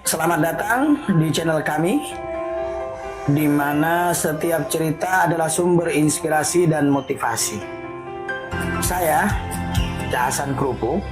Selamat datang di channel kami, di mana setiap cerita adalah sumber inspirasi dan motivasi. Saya, Cak Hasan Krupuk,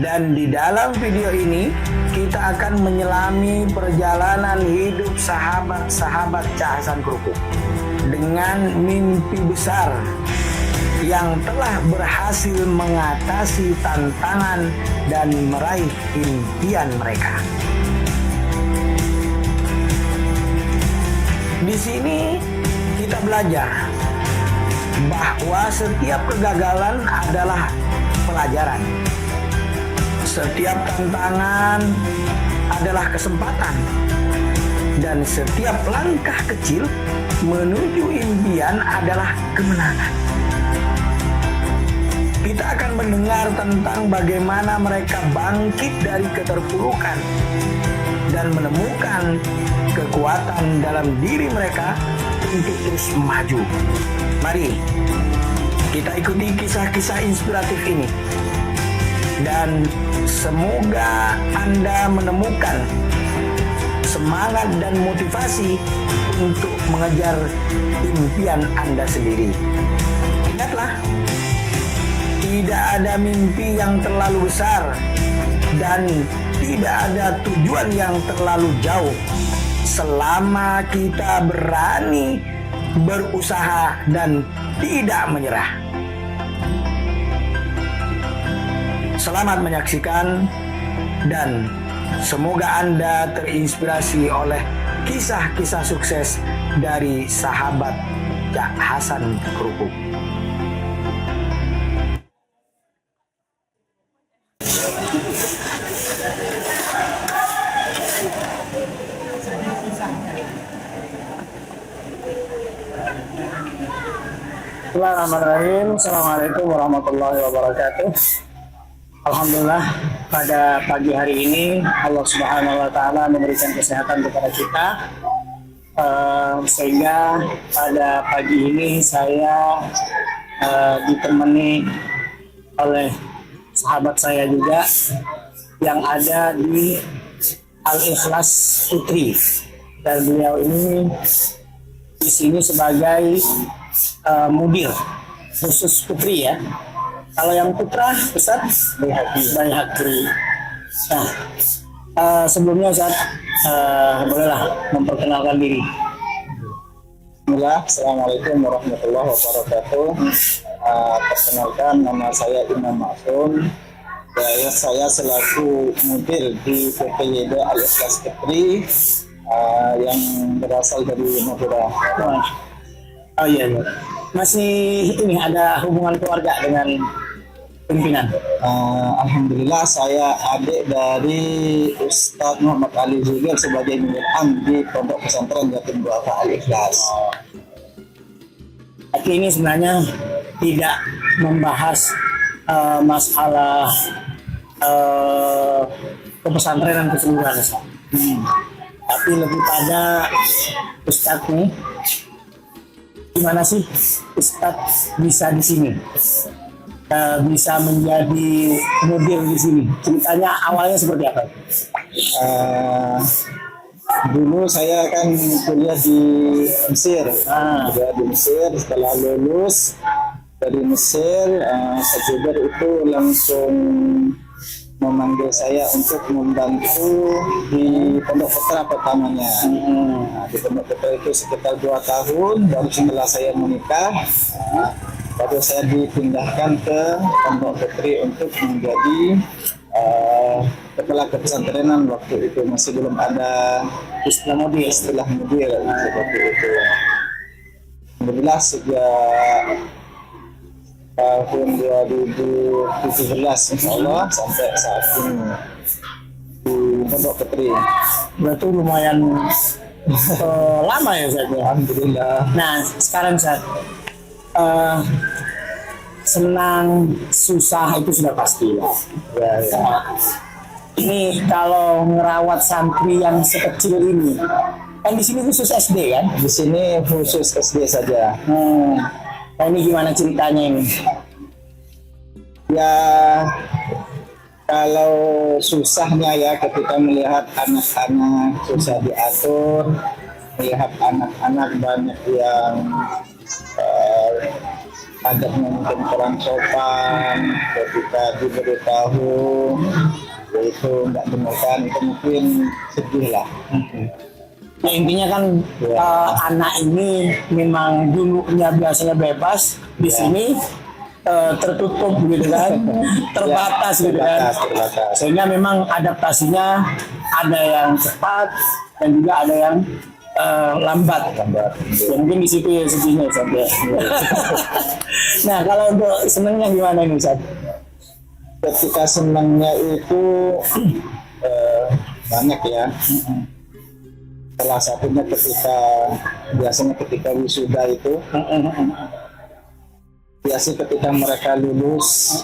dan di dalam video ini kita akan menyelami perjalanan hidup sahabat-sahabat Cak Hasan Krupuk dengan mimpi besar yang telah berhasil mengatasi tantangan dan meraih impian mereka. Di sini kita belajar bahwa setiap kegagalan adalah pelajaran. Setiap tantangan adalah kesempatan. Dan setiap langkah kecil menuju impian adalah kemenangan. Kita akan mendengar tentang bagaimana mereka bangkit dari keterpurukan dan menemukan kekuatan dalam diri mereka untuk terus maju. Mari kita ikuti kisah-kisah inspiratif ini. Dan semoga Anda menemukan semangat dan motivasi untuk mengejar impian Anda sendiri. Ingatlah, tidak ada mimpi yang terlalu besar dan tidak ada tujuan yang terlalu jauh selama kita berani berusaha dan tidak menyerah. Selamat menyaksikan dan semoga Anda terinspirasi oleh kisah-kisah sukses dari sahabat Cak Hasan Krupuk. Bismillahirrahmanirrahim. Assalamualaikum warahmatullahi wabarakatuh. Alhamdulillah, pada pagi hari ini Allah Subhanahu wa Ta'ala memberikan kesehatan kepada kita, sehingga pada pagi ini saya ditemani oleh sahabat saya juga yang ada di Al-Ikhlas Putri, dan beliau ini di sini sebagai mudir khusus putri ya. Kalau yang putra Ustaz Bayhaqi. Nah, sebelumnya Ustaz bolehlah memperkenalkan diri. Bismillah, Assalamualaikum warahmatullahi wabarakatuh. Perkenalkan, nama saya Imam Ma'sum. Saya selaku mudir di PPYD Al-Ikhlas Putri yang berasal dari Madura. Oh iya, masih ini ada hubungan keluarga dengan pimpinan. Alhamdulillah, saya adik dari Ustadz Muhammad Ali Zubair sebagai imam di Pondok Pesantren Yatim Duafa Al-Ikhlas. Tapi ini sebenarnya tidak membahas masalah kepesantrenan keseluruhan, tapi lebih pada Ustadz nih. Gimana sih Ustadz bisa di sini, bisa menjadi mudir di sini? Ceritanya awalnya seperti apa? Dulu saya kan kuliah di Mesir. Kuliah di Mesir, setelah lulus dari Mesir, Pak Zubair itu langsung memanggil saya untuk membantu di Pondok Putra pertamanya. Di Pondok Putra itu sekitar 2 tahun, baru setelah saya menikah, baru saya dipindahkan ke Pondok Putri untuk menjadi kepala kepesantrenan. Waktu itu masih belum ada istilah mudir seperti itu. Alhamdulillah, sejak tahun 2017 insyaallah sampai saat ini di Pondok Putri. Berarti lumayan lama ya Ustaz? Alhamdulillah. Nah sekarang Ustaz, senang susah itu sudah pasti ya. Ini kalau ngerawat santri yang sekecil ini, kan di sini khusus SD kan? Di sini khusus SD saja. Nah ini gimana ceritanya ini? Ya, Kalau susahnya ya ketika melihat anak-anak susah diatur, melihat anak-anak banyak yang adabnya mungkin kurang sopan, ketika diberitahu itu nggak demikian, itu mungkin sedih lah. Ya, intinya kan Ya. anak ini memang dulunya biasanya bebas, di sini tertutup gitu kan, terbatas gitu kan. Terbatas. Sehingga memang adaptasinya ada yang cepat dan juga ada yang lambat. Ya, mungkin di situ ya sedihnya Ustaz, ya. Nah, kalau untuk senangnya gimana nih Ustaz? Ketika senangnya itu banyak ya. Salah satunya biasanya ketika wisuda itu, biasanya ketika mereka lulus,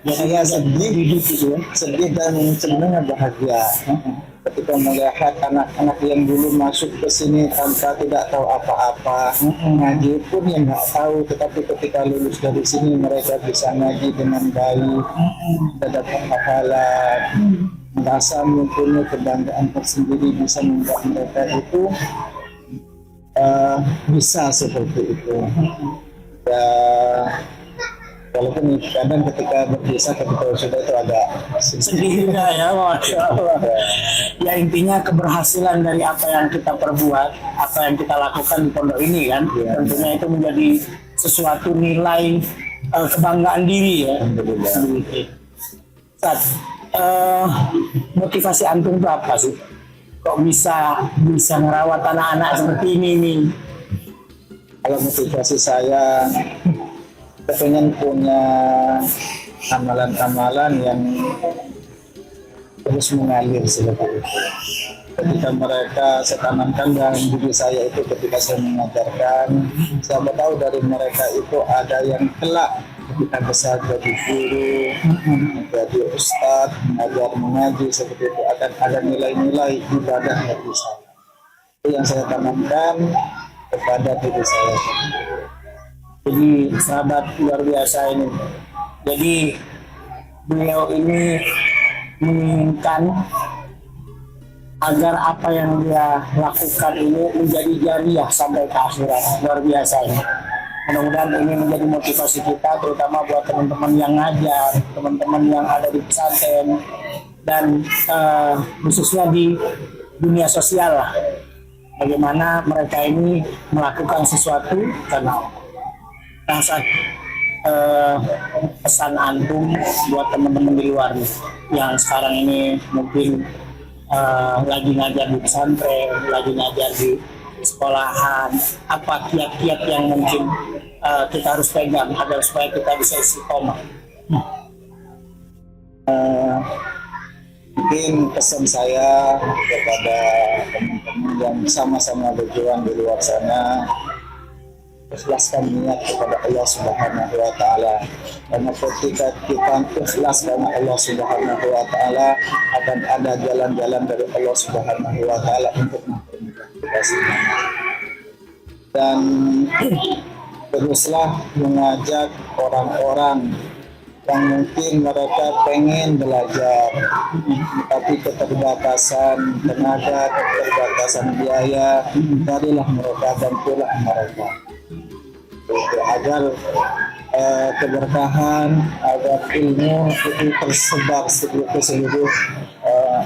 saya sedih dan senangnya bahagia. Ketika melihat anak-anak yang dulu masuk ke sini tanpa tidak tahu apa-apa, ngaji pun yang nggak tahu, tetapi ketika lulus dari sini mereka bisa ngaji dengan baik, dapat pahala, merasa mempunyai kebanggaan tersendiri, bisa membuat mereka itu bisa seperti itu. Ya, walaupun kadang ketika berpisah ketika sudah itu agak Sedih juga ya, Masya Allah. Ya, intinya keberhasilan dari apa yang kita perbuat, apa yang kita lakukan di pondok ini kan, tentunya itu menjadi sesuatu nilai kebanggaan diri ya. Ustaz, motivasi antum itu apa sih? Kok bisa ngerawat anak-anak seperti ini nih? Kalau motivasi saya, kepengen punya amalan-amalan yang terus mengalir seperti itu. Ketika mereka saya tanamkan dalam diri saya itu, ketika saya mengajarkan, saya tahu dari mereka itu ada yang kelak ketika besar jadi guru, jadi ustadz, mengaji seperti itu, akan ada nilai-nilai ibadah bagi saya. Itu yang saya tanamkan kepada diri saya. Jadi sahabat luar biasa ini. Jadi beliau ini menginginkan agar apa yang dia lakukan ini menjadi jariah sampai ke akhirat. Luar biasa ini. Mudah-mudahan ini menjadi motivasi kita, terutama buat teman-teman yang ngajar, teman-teman yang ada di pesantren, dan khususnya di dunia sosial lah. Bagaimana mereka ini melakukan sesuatu karena Ustaz, pesan antum buat teman-teman di luar nih, yang sekarang ini mungkin lagi ngajar di pesantren, lagi ngajar di sekolahan, apa kiat-kiat yang mungkin kita harus pegang agar supaya kita bisa istiqomah? Mungkin pesan saya kepada teman-teman yang sama-sama berjuang di luar sana, ikhlaskan niat kepada Allah Subhanahu wa taala. Karena ketika kita ikhlas karena Allah Subhanahu wa taala, akan ada jalan-jalan dari Allah Subhanahu wa taala untuk mempermudah kita semua. Dan teruslah mengajak orang-orang yang mungkin mereka pengen belajar, tapi keterbatasan tenaga, keterbatasan biaya, carilah mereka, bantulah mereka. Agar keberkahan, agar ilmu itu tersebar ke seluruh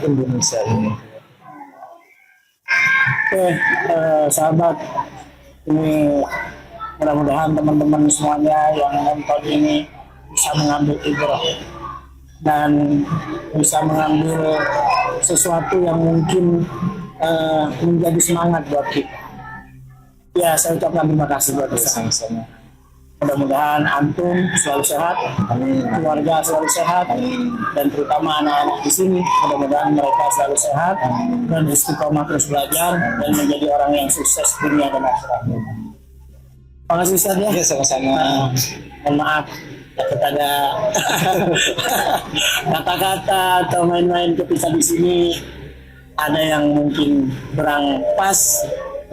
Indonesia ini. Oke, sahabat, ini mudah-mudahan teman-teman semuanya yang nonton ini bisa mengambil ibrah dan bisa mengambil sesuatu yang mungkin menjadi semangat buat kita. Ya, saya ucapkan terima kasih buat Ustaz. Sama-sama. Mudah-mudahan antum selalu sehat, Amin. keluarga selalu sehat, Amin. dan terutama anak-anak di sini, mudah-mudahan mereka selalu sehat dan istiqomah terus belajar dan menjadi orang yang sukses dunia dan akhirat. Terima kasih Ustaz ya. Ya, sama-sama. Mohon maaf kepada kata-kata atau main-main ketika di sini ada yang mungkin kurang pas.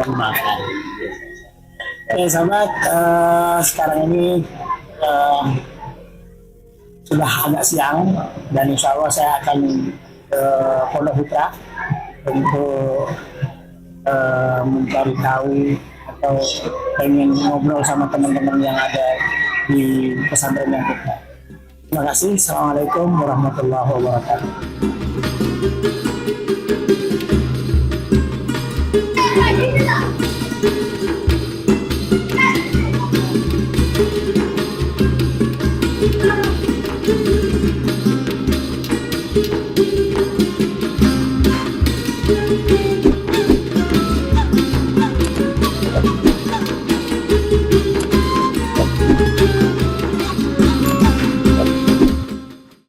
Mohon maaf. Oke sahabat, sekarang ini sudah agak siang dan insya Allah saya akan ke Pondok Putra untuk mencari tahu atau pengen ngobrol sama teman-teman yang ada di pesantren yang kita. Terima kasih. Assalamualaikum warahmatullahi wabarakatuh. Thank you.